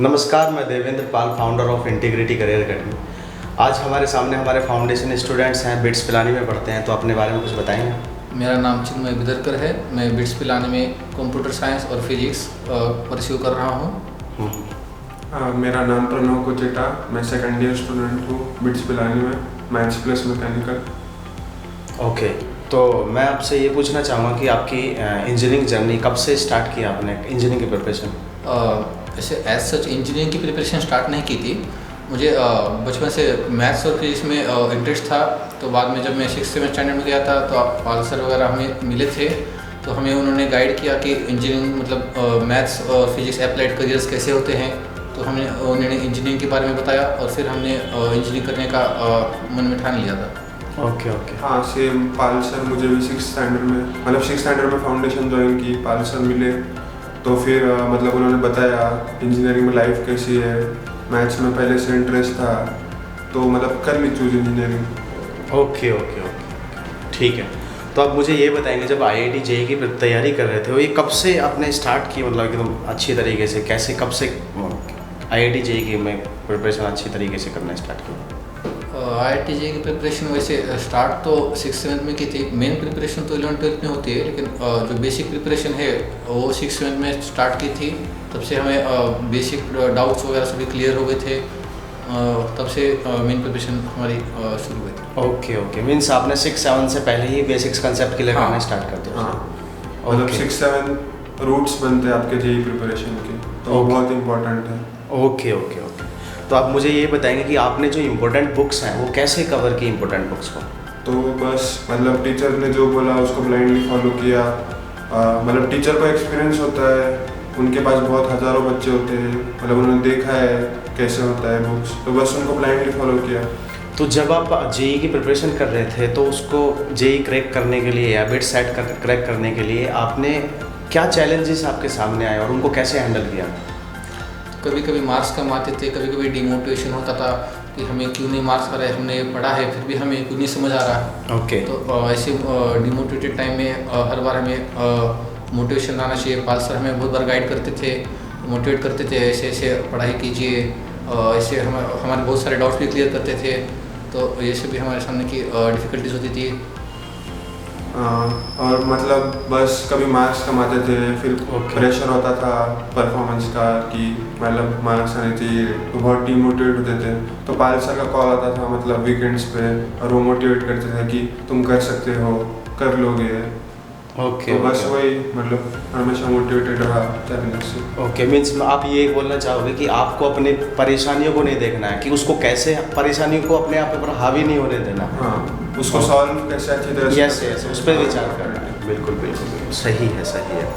नमस्कार, मैं Devendra Pal, founder of integrity career academy. आज हमारे सामने हमारे फाउंडेशन स्टूडेंट्स हैं, बिट्स पिलानी में पढ़ते हैं, तो अपने बारे में कुछ बताएंगे। मेरा नाम चिन्मय बिदरकर है। मैं बिट्स पिलानी में कंप्यूटर साइंस और फिजिक्स परस्यू कर रहा हूँ। मेरा नाम प्रणव कोचेटा, मैं सेकंड ईयर स्टूडेंट हूँ बिट्स पिलानी में, मैथ्स प्लस मैकेनिकल। ओके, तो मैं आपसे ये पूछना चाहूँगा कि आपकी इंजीनियरिंग जर्नी कब से स्टार्ट किया आपने इंजीनियरिंग की प्रिपरेशन? ऐसे एज सच इंजीनियरिंग की प्रिपरेशन स्टार्ट नहीं की थी। मुझे बचपन से मैथ्स और फिजिक्स में इंटरेस्ट था। तो बाद में जब मैं 6th स्टैंडर्ड में गया था तो पाल सर वगैरह हमें मिले थे, तो हमें उन्होंने गाइड किया कि इंजीनियरिंग मतलब मैथ्स और फिजिक्स अप्लाइड करियर्स कैसे होते हैं। तो उन्होंने इंजीनियरिंग के बारे में बताया और फिर हमने इंजीनियरिंग करने का मन में ठान लिया था। ओके। हाँ, सेम पाल सर मुझे भी 6th स्टैंडर्ड में फाउंडेशन ज्वाइन की, पाल सर मिले तो फिर मतलब उन्होंने बताया इंजीनियरिंग में लाइफ कैसी है। मैथ्स में पहले से इंटरेस्ट था तो मतलब कर ली चूज इंजीनियरिंग। ओके, ठीक है। तो आप मुझे ये बताएंगे, जब IIT JEE की तैयारी कर रहे थे, वो ये कब से आपने स्टार्ट की, मतलब एकदम अच्छी तरीके से कैसे, कब से IIT JEE की में प्रिपरेशन अच्छी तरीके से करना स्टार्ट किया? IIT JEE की प्रिपरेशन वैसे स्टार्ट तो 6th-7th में की थी। मेन प्रिपरेशन तो 11th-12th में होती है, लेकिन जो बेसिक प्रिपरेशन है वो 6th-7th में स्टार्ट की थी। तब से हमें बेसिक डाउट्स वगैरह सभी क्लियर हो गए थे। तब से मेन प्रिपरेशन हमारी शुरू हुई थी। ओके, मीन्स आपने 6-7 से पहले ही बेसिक्स कंसेप्ट क्लियर करना स्टार्ट कर दिया? हाँ, मतलब 6-7 रूट्स बनते हैं आपके JEE प्रिपरेशन के, तो बहुत इम्पोर्टेंट है। ओके। तो आप मुझे ये बताएंगे कि आपने जो इम्पोर्टेंट बुक्स हैं वो कैसे कवर की इम्पोर्टेंट बुक्स को? तो बस मतलब टीचर ने जो बोला उसको ब्लाइंडली फॉलो किया। मतलब टीचर को एक्सपीरियंस होता है, उनके पास बहुत हज़ारों बच्चे होते हैं, मतलब उन्होंने देखा है कैसे होता है बुक्स, तो बस उनको ब्लाइंडली फॉलो किया। तो जब आप JEE की प्रिपरेशन कर रहे थे तो उसको JEE क्रैक करने के लिए या बिट सेट क्रैक करने के लिए आपने क्या चैलेंजेस आपके सामने आए और उनको कैसे हैंडल किया? कभी कभी मार्क्स कम आते थे, कभी कभी डिमोटिवेशन होता था कि हमें क्यों नहीं मार्क्स आ रहे, हमने पढ़ा है फिर भी हमें कुछ नहीं समझ आ रहा। ओके। तो ऐसे डिमोटिवेटेड टाइम में हर बार हमें मोटिवेशन लाना चाहिए। पाल सर हमें बहुत बार गाइड करते थे, मोटिवेट करते थे, ऐसे ऐसे पढ़ाई कीजिए, ऐसे हमारे बहुत सारे डाउट्स भी क्लियर करते थे। तो ये सब भी हमारे सामने की डिफ़िकल्टीज होती थी। और मतलब बस कभी मार्क्स कम आते थे, फिर प्रेशर होता था परफॉर्मेंस का कि मतलब मार्क्स आने चाहिए, तो बहुत डिमोटिवेट होते थे। तो पाल सर का कॉल आता था मतलब वीकेंड्स पे, और वो मोटिवेट करते थे कि तुम कर सकते हो, कर लोगे। ओके, तो बस वही मतलब हमेशा मोटिवेटेड रहा चैलेंज से। ओके, मीन्स आप ये बोलना चाहोगे कि आपको अपनी परेशानियों को नहीं देखना है कि उसको कैसे, परेशानियों को अपने आप पर हावी नहीं होने देना। हाँ, उसको सॉल्व कैसे अच्छी तरह से यस, उस पर विचार करना है। बिल्कुल सही है।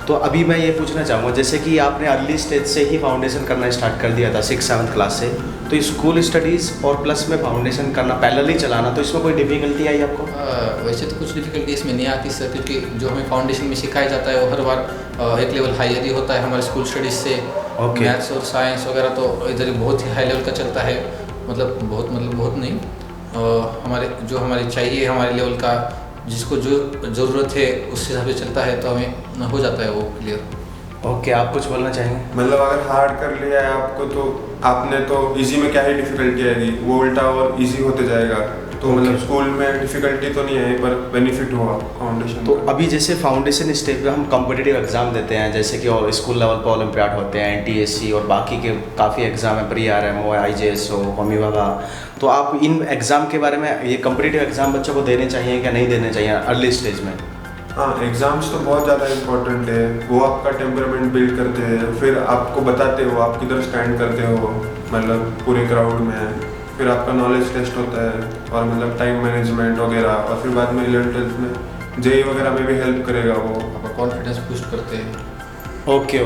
तो अभी मैं ये पूछना चाहूँगा, जैसे कि आपने अर्ली स्टेज से ही फाउंडेशन करना स्टार्ट कर दिया था 6th-7th क्लास से, तो स्कूल स्टडीज़ और प्लस में फाउंडेशन करना, पैरेलली चलाना, तो इसमें कोई डिफ़िकल्टी आई आपको? वैसे तो कुछ डिफ़िकल्टी इसमें नहीं आती सर, क्योंकि जो हमें फाउंडेशन में सिखाया जाता है वो हर बार एक लेवल हायर ही होता है हमारे स्कूल स्टडीज़ से। मैथ्स और साइंस वगैरह तो इधर बहुत ही हाई लेवल का चलता है, मतलब बहुत नहीं, हमारे चाहिए हमारे लेवल का, जिसको जो ज़रूरत है उस हिसाब से चलता है, तो हमें हो जाता है वो क्लियर। ओके, आप कुछ बोलना चाहेंगे? मतलब अगर हार्ड कर लिया है आपको तो आपने तो इजी में क्या ही डिफिकल्टी आएगी, वो उल्टा और इजी होते जाएगा। तो मतलब स्कूल में डिफिकल्टी तो नहीं है, पर बेनिफिट हुआ फाउंडेशन। तो अभी जैसे फाउंडेशन स्टेज पे हम कॉम्पिटिटिव एग्जाम देते हैं, जैसे कि और स्कूल लेवल पर ओलंपियाड होते हैं, NTSC और बाकी के काफ़ी एग्जाम है, प्री RMO, IJS हो, होमिवाबा। तो आप इन एग्ज़ाम के बारे में, ये कॉम्पिटिटिव एग्जाम बच्चों को देने चाहिए क्या नहीं देने चाहिए अर्ली स्टेज में? हाँ, एग्ज़ाम्स तो बहुत ज़्यादा इम्पोर्टेंट है, वो आपका टेम्परामेंट बिल्ड करते हैं, फिर आपको बताते हो आप किधर स्टैंड करते हो मतलब पूरे क्राउड में, फिर आपका नॉलेज टेस्ट होता है और मतलब टाइम मैनेजमेंट वगैरह, और फिर बाद में 11th-12th में JEE वगैरह में भी हेल्प करेगा, वो आपका कॉन्फिडेंस बूस्ट करते हैं। ओके,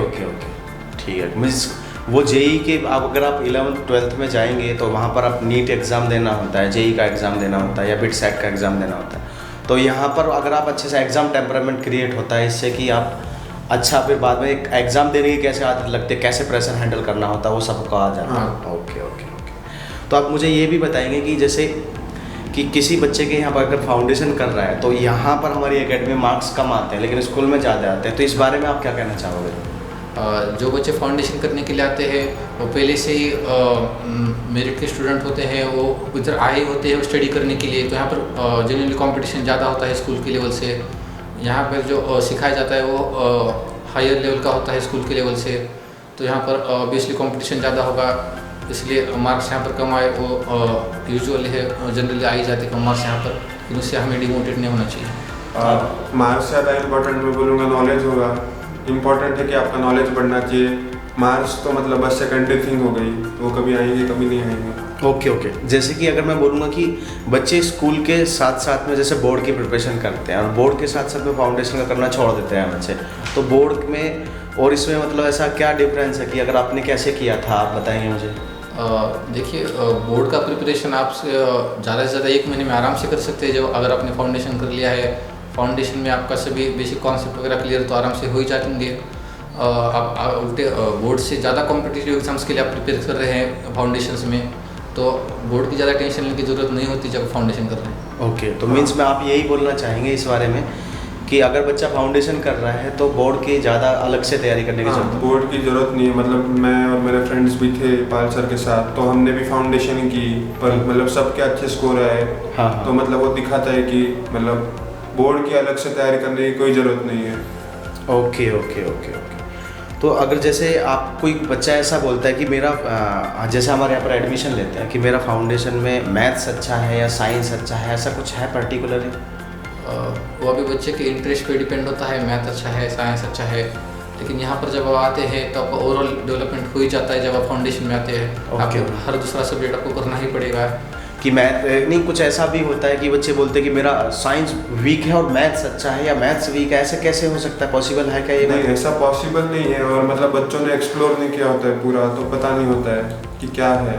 ठीक है। मीन्स वो JEE के अगर आप 11th-12th में जाएंगे तो वहाँ पर आप नीट एग्ज़ाम देना होता है, JEE का एग्ज़ाम देना होता है या बिट सेट का एग्ज़ाम देना होता है। तो यहाँ पर अगर आप अच्छे से एग्ज़ाम टेम्परामेंट क्रिएट होता है, इससे कि आप अच्छा फिर बाद में एक एग्ज़ाम देने की कैसे आदत लगती है, कैसे प्रेशर हैंडल करना होता है, वो सबको आ जाता है। ओके। तो आप मुझे ये भी बताएंगे कि जैसे कि किसी बच्चे के यहाँ पर अगर फाउंडेशन कर रहा है तो यहाँ पर हमारी एकेडमी मार्क्स कम आते हैं लेकिन स्कूल में ज़्यादा आते हैं, तो इस बारे में आप क्या कहना चाहोगे? जो बच्चे फाउंडेशन करने के लिए आते हैं वो पहले से ही मेरिट के स्टूडेंट होते हैं, वो इधर आए होते हैं स्टडी करने के लिए। तो यहाँ पर जनरली कंपटीशन ज़्यादा होता है स्कूल के लेवल से। यहाँ पर जो सिखाया जाता है वो हायर लेवल का होता है स्कूल के लेवल से। तो यहाँ पर ऑब्वियसली कंपटीशन ज़्यादा होगा, इसलिए मार्क्स यहाँ पर कम आए वो यूजुअली है, जनरली आई जाती कम मार्क्स यहाँ पर। लेकिन उससे हमें डिमोटिवेट नहीं होना चाहिए। मार्क्स ज़्यादा इम्पोर्टेंट मैं बोलूँगा नॉलेज होगा। इम्पोर्टेंट है कि आपका नॉलेज बढ़ना चाहिए। मार्क्स तो मतलब बस सेकेंडरी थिंग हो गई, वो कभी आएंगे कभी नहीं आएंगे। ओके। जैसे कि अगर मैं बोलूँगा कि बच्चे स्कूल के साथ साथ में जैसे बोर्ड की प्रिपरेशन करते हैं और बोर्ड के साथ साथ में फाउंडेशन का करना छोड़ देते हैं बच्चे, तो बोर्ड में और इसमें मतलब ऐसा क्या डिफरेंस है कि अगर आपने कैसे किया था, आप बताएंगे मुझे? देखिए, बोर्ड का प्रिपरेशन आप ज़्यादा से ज़्यादा 1 महीने में आराम से कर सकते हैं। जब अगर आपने फाउंडेशन कर लिया है, फाउंडेशन में आपका सभी बेसिक कॉन्सेप्ट वगैरह क्लियर तो आराम से हो ही जाएंगे। आप उल्टे बोर्ड से ज़्यादा कॉम्पिटिटिव एग्जाम्स के लिए आप प्रिपेयर कर रहे हैं फाउंडेशंस में, तो बोर्ड की ज़्यादा टेंशन लेने की ज़रूरत नहीं होती जब फाउंडेशन कर रहे हैं। ओके, तो मीन्स में आप यही बोलना चाहेंगे इस बारे में कि अगर बच्चा फाउंडेशन कर रहा है तो बोर्ड की ज़्यादा अलग से तैयारी करने की जरूरत है? बोर्ड की ज़रूरत नहीं है। मतलब मैं और मेरे फ्रेंड्स भी थे पाल सर के साथ, तो हमने भी फाउंडेशन ही की, पर मतलब सबके अच्छे स्कोर आए। हाँ। तो मतलब वो दिखाता है कि मतलब बोर्ड की अलग से तैयारी करने की कोई ज़रूरत नहीं है। ओके। तो अगर जैसे आप कोई बच्चा ऐसा बोलता है कि मेरा जैसे हमारे यहाँ पर एडमिशन लेते हैं कि मेरा फाउंडेशन में मैथ्स अच्छा है या साइंस अच्छा है, ऐसा कुछ है पर्टिकुलरली? वो अभी बच्चे के इंटरेस्ट पे डिपेंड होता है, मैथ अच्छा है, साइंस अच्छा है। लेकिन यहाँ पर जब आप आते हैं तो आपका ओवरऑल डेवलपमेंट हो ही जाता है। जब आप फाउंडेशन में आते हैं आपको हर दूसरा सब्जेक्ट आपको करना ही पड़ेगा। कि मैथ नहीं, कुछ ऐसा भी होता है कि बच्चे बोलते हैं कि मेरा साइंस वीक है और मैथ्स अच्छा है, या मैथ्स वीक है, ऐसे कैसे हो सकता है? पॉसिबल है क्या ये? नहीं, ऐसा पॉसिबल नहीं है। और मतलब बच्चों ने एक्सप्लोर नहीं किया होता है पूरा, तो पता नहीं होता है कि क्या है।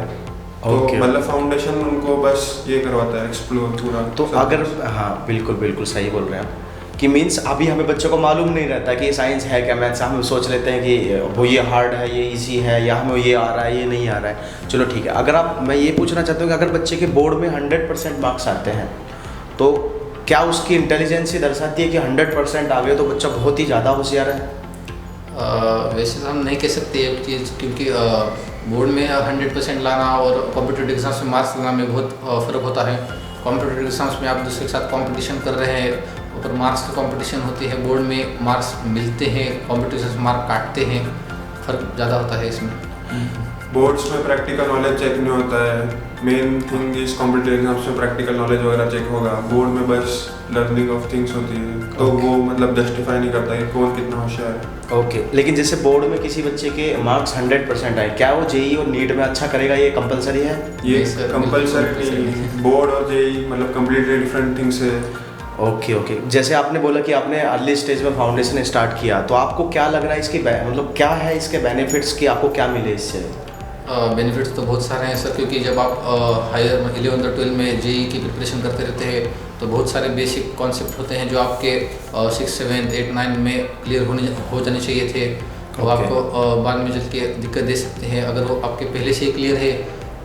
तो मतलब फाउंडेशन उनको बस ये करवाता है एक्सप्लोर पूरा। तो अगर हाँ बिल्कुल सही बोल रहे हैं आप कि मीन्स अभी हमें बच्चों को मालूम नहीं रहता कि साइंस है क्या, मैथ्स। हम सोच लेते हैं कि वो ये हार्ड है, ये इजी है, या हमें ये आ रहा है, ये नहीं आ रहा है। चलो ठीक है। अगर मैं ये पूछना चाहता हूँ कि अगर बच्चे के बोर्ड में 100% मार्क्स आते हैं तो क्या उसकी इंटेलिजेंस ही दर्शाती है कि 100% आ गए तो बच्चा बहुत ही ज़्यादा होशियार है? वैसे तो हम नहीं कह सकते ये चीज़, क्योंकि बोर्ड में 100% लाना और कॉम्पिटिटिव एग्जाम्स में मार्क्स लाना में बहुत फ़र्क होता है। कॉम्पिटिटिव एग्जाम्स में आप दूसरे के साथ कंपटीशन कर रहे हैं, ऊपर मार्क्स की कंपटीशन होती है। बोर्ड में मार्क्स मिलते हैं, कॉम्पिटिशन से मार्क काटते हैं, फ़र्क ज़्यादा होता है इसमें। बोर्ड्स में प्रैक्टिकल नॉलेज चेक नहीं होता है। मेन थिंग इस कॉम्पिटिटिव एग्जाम्स में प्रैक्टिकल नॉलेज वगैरह चेक होगा। बोर्ड में बस लर्निंग ऑफ थिंग्स होती है, तो वो मतलब जस्टिफाई नहीं करता कि कौन कितना होशियार है। ओके। लेकिन जैसे बोर्ड में किसी बच्चे के मार्क्स 100% आए, क्या वो जेई और नीट में अच्छा करेगा? ये कंपलसरी है? ये कंपलसरी नहीं। बोर्ड और जेई मतलब कम्प्लीटली डिफरेंट थिंग्स है। ओके। जैसे आपने बोला कि आपने अर्ली स्टेज में फाउंडेशन स्टार्ट किया, तो आपको क्या लग रहा है इसकी मतलब क्या है इसके बेनिफिट्स कि आपको क्या मिले इससे? बेनिफिट्स तो बहुत सारे हैं सर, क्योंकि जब आप हायर 11th और 12th में जेई की प्रिपरेशन करते रहते हैं तो बहुत सारे बेसिक कॉन्सेप्ट होते हैं जो आपके 6th 7th 8th 9th में क्लियर हो जाने चाहिए थे। तो आपको बाद में चल के दिक्कत दे सकते हैं। अगर वो आपके पहले से ही क्लियर है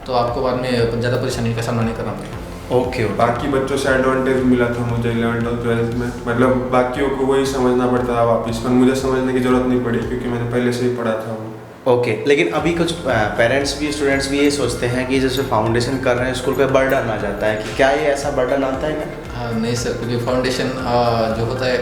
तो आपको बाद में ज़्यादा परेशानी का सामना नहीं करना पड़ेगा। ओके। बाकी बच्चों से एडवांटेज मिला था मुझे 11th और 12th में। मतलब बाकियों को वही समझना पड़ता है वापस, पर मुझे समझने की ज़रूरत नहीं पड़ी क्योंकि मैंने पहले से ही पढ़ा था वो। ओके। लेकिन अभी कुछ पेरेंट्स भी स्टूडेंट्स भी ये सोचते हैं कि जैसे फाउंडेशन कर रहे हैं स्कूल का बर्डन आ जाता है, कि क्या ये ऐसा बर्डन आता है क्या? नहीं सर, क्योंकि फाउंडेशन जो होता है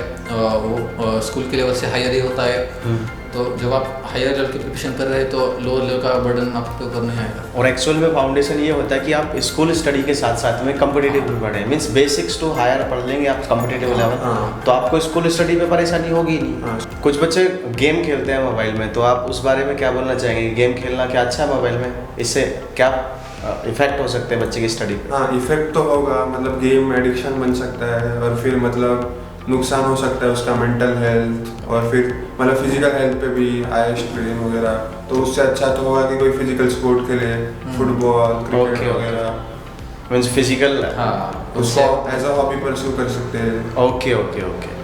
वो स्कूल के लेवल से हायर ही होता है। तो जब आप हायर लेवल की प्रिपरेशन कर रहे हैं तो लोअर लेवल का बर्डन आपके ऊपर नहीं आएगा। और एक्चुअल में फाउंडेशन ये होता है कि आप स्कूल स्टडी के साथ साथ में कम्पिटिटिव भी पढ़ें। मीन्स बेसिक्स टू हायर पढ़ लेंगे आप कम्पिटिटिव लेवल, तो आपको स्कूल स्टडी में परेशानी होगी नहीं। कुछ बच्चे गेम खेलते हैं मोबाइल में, तो आप उस बारे में क्या बोलना चाहेंगे? गेम खेलना क्या अच्छा है मोबाइल में? इससे क्या इफेक्ट हो सकते हैं बच्चे की स्टडी पे? हाँ, इफेक्ट तो होगा। मतलब गेम एडिक्शन बन सकता है और फिर मतलब नुकसान हो सकता है उसका मेंटल हेल्थ और फिर मतलब फिजिकल हेल्थ पे भी, आई स्ट्रेन वगैरह। तो उससे अच्छा तो होगा कि कोई फिजिकल स्पोर्ट खेले, फुटबॉल, क्रिकेट वगैरह। मीन्स फिजिकल, उसको एज अ हॉबी परस्यू कर सकते हैं। ओके।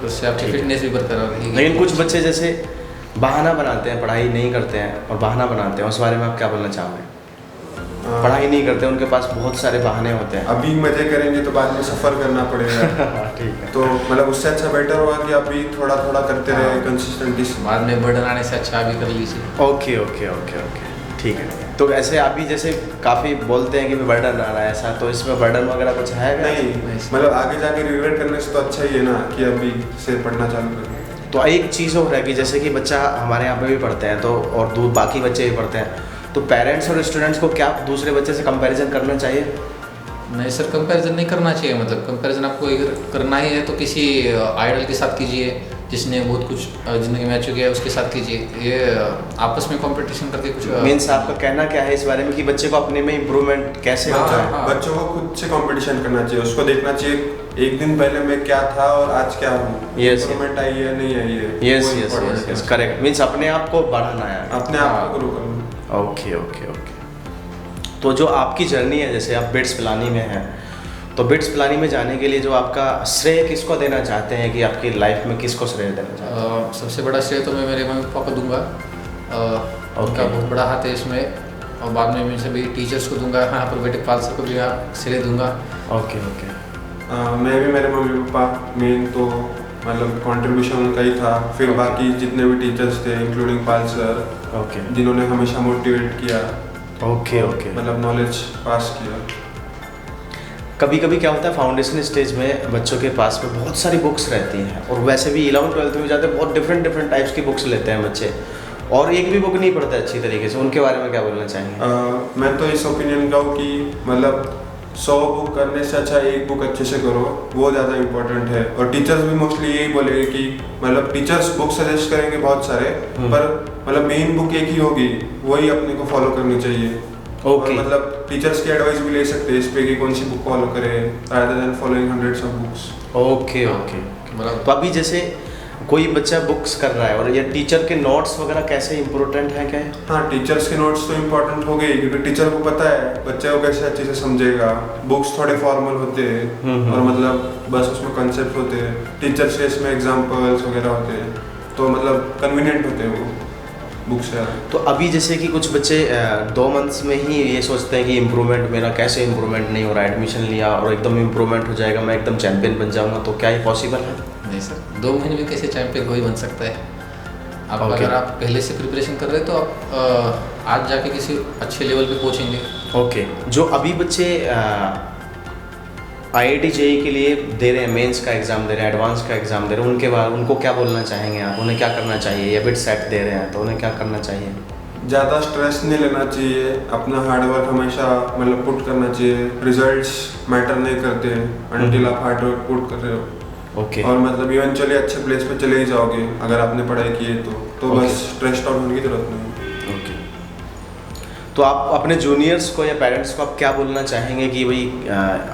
उससे आपकी फिटनेस भी बरकरार रहेगी। लेकिन कुछ बच्चे जैसे बहाना बनाते हैं, पढ़ाई नहीं करते हैं और बहाना बनाते हैं, उस बारे में आप क्या बोलना चाहोगे? पढ़ाई नहीं करते, उनके पास बहुत सारे बहाने होते हैं। अभी मजे करेंगे तो बाद में सफ़र करना पड़ेगा। ठीक है। तो मतलब उससे अच्छा बेटर होगा कि अभी थोड़ा थोड़ा करते रहे कंसिस्टेंटली। बाद में बर्डन आने से अच्छा अभी कर लीजिए। ओके ओके ओके ओके, ठीक है। तो ऐसे अभी जैसे काफ़ी बोलते हैं कि बर्डन आ रहा है ऐसा, तो इसमें बर्डन वगैरह कुछ है क्या? नहीं, मतलब आगे जाके रिग्रेट करने से तो अच्छा ही है ना कि अभी से पढ़ना चालू करें। तो एक चीज़ और है कि जैसे कि बच्चा हमारे यहाँ पे भी पढ़ते हैं तो, और बाकी बच्चे भी पढ़ते हैं, तो पेरेंट्स और स्टूडेंट्स को क्या दूसरे बच्चे से कंपैरिजन करना चाहिए? नहीं सर, कंपैरिजन नहीं करना चाहिए। मतलब कंपैरिजन आपको अगर करना ही है तो किसी आइडल के साथ कीजिए जिसने बहुत कुछ ज़िंदगी में अचीव किया है, उसके साथ कीजिए। ये आपस में कंपटीशन करके कुछ मीन्स आपका कहना क्या है इस बारे में कि बच्चे को अपने में इम्प्रूवमेंट कैसे होता है? बच्चों को खुद से कंपटीशन करना चाहिए, उसको देखना चाहिए एक दिन पहले मैं क्या था और आज क्या हूँ, इम्प्रूवमेंट आई है नहीं आई है। Yes yes yes, correct. Means अपने आप को बढ़ाना है, अपने आप को ग्रो करना। Okay okay okay. तो जो आपकी जर्नी है, जैसे आप बिट्स पिलानी में हैं, तो बिट्स पिलानी में जाने के लिए जो आपका श्रेय किसको देना चाहते हैं, कि आपकी लाइफ में किसको श्रेय देना चाहते हैं? सबसे बड़ा श्रेय तो मैं मेरे मम्मी पापा को दूंगा। उनका बहुत बड़ा हाथ है इसमें। और बाद में मैं सभी टीचर्स को दूंगा, यहाँ पर बैठे पाल सर को भी श्रेय दूंगा। Okay okay. मैं भी मेरे मम्मी पापा, मेन तो मतलब कंट्रीब्यूशन उनका ही था। फिर बाकी जितने भी टीचर्स थे इंक्लूडिंग पाल सर, ओके, जिन्होंने हमेशा मोटिवेट किया। Okay okay. मतलब नॉलेज पास किया। कभी कभी क्या होता है फाउंडेशन स्टेज में बच्चों के पास में बहुत सारी बुक्स रहती हैं, और वैसे भी 11th-12th में जाते हैं बहुत डिफरेंट टाइप्स की बुक्स लेते हैं बच्चे, और एक भी बुक नहीं पढ़ते अच्छी तरीके से। उनके बारे में क्या बोलना चाहेंगे? मैं तो इस ओपिनियन का हूँ कि मतलब 100 बुक करने से अच्छा एक बुक अच्छे से करो, वो ज़्यादा इम्पोर्टेंट है। और टीचर्स भी मोस्टली यही बोलेंगे कि मतलब टीचर्स बुक सजेस्ट करेंगे बहुत सारे, पर मतलब मेन बुक एक ही होगी, वही अपने को फॉलो करनी चाहिए। ओके। मतलब टीचर्स की एडवाइस भी ले सकते हैं इस पे कि कौन सी बुक फॉलो करें, rather than following hundreds of books। Okay okay. तो अभी जैसे कोई बच्चा बुक्स कर रहा है, और ये टीचर के नोट्स वगैरह कैसे इम्पोर्टेंट है क्या है? हाँ, टीचर्स के नोट्स तो इम्पोर्टेंट हो गए, क्योंकि टीचर को पता है बच्चे को कैसे अच्छे से समझेगा। बुक्स थोड़े फॉर्मल होते हैं और मतलब बस उसमें कंसेप्ट होते हैं, टीचर्स के इसमें एग्जाम्पल्स वगैरह होते हैं, तो मतलब कन्वीनियंट होते हैं वो बुक्स है। तो अभी जैसे कि कुछ बच्चे 2 मंथ्स में ही ये सोचते हैं कि इम्प्रूवमेंट मेरा कैसे इम्प्रूवमेंट नहीं हो रहा, एडमिशन लिया और एकदम इम्प्रूवमेंट हो जाएगा, मैं एकदम चैंपियन बन जाऊंगा, तो क्या ये पॉसिबल है? नहीं सर, 2 महीने में कैसे चैंपियन कोई बन सकता है? आप अगर आप पहले से प्रिपरेशन कर रहे हैं तो आप आज जाके किसी अच्छे लेवल पे पहुंचेंगे। ओके। जो अभी बच्चे IIT JEE के लिए दे रहे हैं, मेंस का एग्ज़ाम दे रहे हैं, एडवांस का एग्ज़ाम दे रहे हैं, उनके बाद उनको क्या बोलना चाहेंगे आप? उन्हें क्या करना चाहिए? या बिट सेट दे रहे हैं तो उन्हें क्या करना चाहिए? ज़्यादा स्ट्रेस नहीं लेना चाहिए, अपना हार्डवर्क हमेशा मतलब पुट करना चाहिए। रिजल्ट्स मैटर नहीं करते अनटिल आप हार्डवर्क पुट कर रहे हो। ओके। और मतलब इवेंचुअली अच्छे प्लेस पे चले ही जाओगे अगर आपने पढ़ाई की है तो बस स्ट्रेस्ड आउट होने की जरूरत नहीं। ओके। तो आप अपने जूनियर्स को या पेरेंट्स को आप क्या बोलना चाहेंगे कि भाई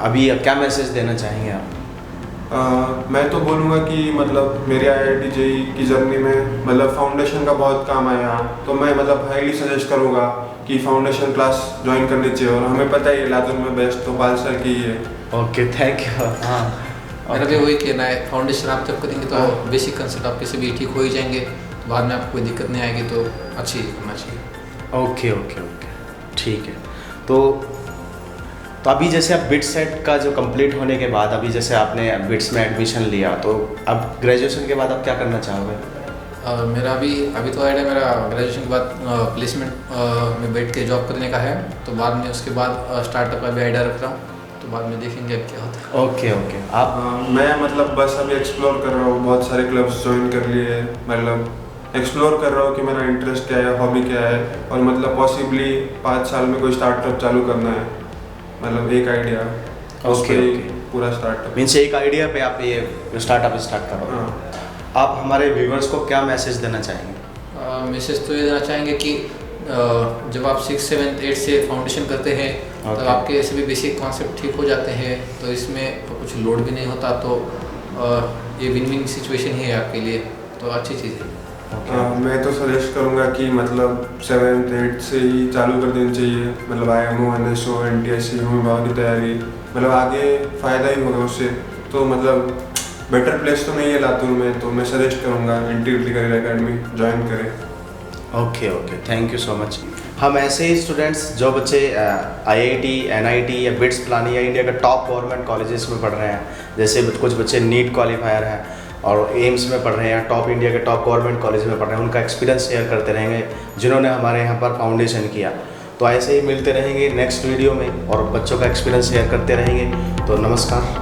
अभी क्या मैसेज देना चाहेंगे आप? मैं तो बोलूँगा कि मतलब मेरे IIT JEE की जर्नी में मतलब फाउंडेशन का बहुत काम आया, तो मैं मतलब हाईली सजेस्ट करूँगा कि फाउंडेशन क्लास ज्वाइन करनी चाहिए। और हमें पता है लातूर में बेस्ट तो पाल सर की ही है। Okay, thank you. हाँ, मेरा भी वही कहना है, फाउंडेशन आप जब करेंगे तो बेसिक कंसेप्ट आपके से भी ठीक हो ही जाएंगे, तो बाद में आपको कोई दिक्कत नहीं आएगी, तो अच्छी करना चाहिए। ओके ओके ओके, ठीक है। तो अभी जैसे आप बिट सेट का जो कंप्लीट होने के बाद, अभी जैसे आपने बिट्स में एडमिशन लिया, तो अब ग्रेजुएशन के बाद आप क्या करना चाहोगे? मेरा अभी तो आइडिया मेरा ग्रेजुएशन के बाद प्लेसमेंट में बैठ के जॉब करने का है, तो बाद में उसके बाद स्टार्टअप का भी आइडिया रख रहा हूँ, तो बाद में देखेंगे अब क्या होता है। Okay okay. आप? मैं मतलब बस अभी एक्सप्लोर कर रहा हूँ, बहुत सारे क्लब्स ज्वाइन कर लिए, मतलब एक्सप्लोर कर रहा हूँ कि मेरा इंटरेस्ट क्या है, हॉबी क्या है, और मतलब पॉसिबली 5 साल में कोई स्टार्टअप चालू करना है, मतलब एक आइडिया। ओके। पूरा स्टार्टअप मीन्स एक आइडिया पे आप ये स्टार्टअप स्टार्ट करो। हाँ। आप हमारे व्यूवर्स को क्या मैसेज देना चाहेंगे? मैसेज तो ये देना चाहेंगे कि जब आप 6, 7, 8 से फाउंडेशन करते हैं तब आपके सभी बेसिक कॉन्सेप्ट ठीक हो जाते हैं, तो इसमें कुछ लोड भी नहीं होता, तो ये विन विन सिचुएशन ही है आपके लिए, तो अच्छी चीज़ है। मैं तो सजेस्ट करूँगा कि मतलब 7th 8 से ही चालू कर देनी चाहिए, मतलब IMO NSO NTSC होमगांव की तैयारी, मतलब आगे फ़ायदा ही होगा उससे। तो मतलब बेटर प्लेस तो नहीं है लातूर में, तो मैं सजेस्ट करूँगा NTUT करियर अकेडमी ज्वाइन करें। Okay okay, thank you so much. हम ऐसे ही स्टूडेंट्स जो बच्चे आईआईटी, एनआईटी या बिट्स पिलानी या इंडिया के टॉप गवर्नमेंट कॉलेजेस में पढ़ रहे हैं, जैसे कुछ बच्चे नीट क्वालिफायर हैं और एम्स में पढ़ रहे हैं, टॉप इंडिया के टॉप गवर्नमेंट कॉलेज में पढ़ रहे हैं, उनका एक्सपीरियंस शेयर करते रहेंगे जिन्होंने हमारे यहाँ पर फाउंडेशन किया। तो ऐसे ही मिलते रहेंगे नेक्स्ट वीडियो में और बच्चों का एक्सपीरियंस शेयर करते रहेंगे। तो नमस्कार।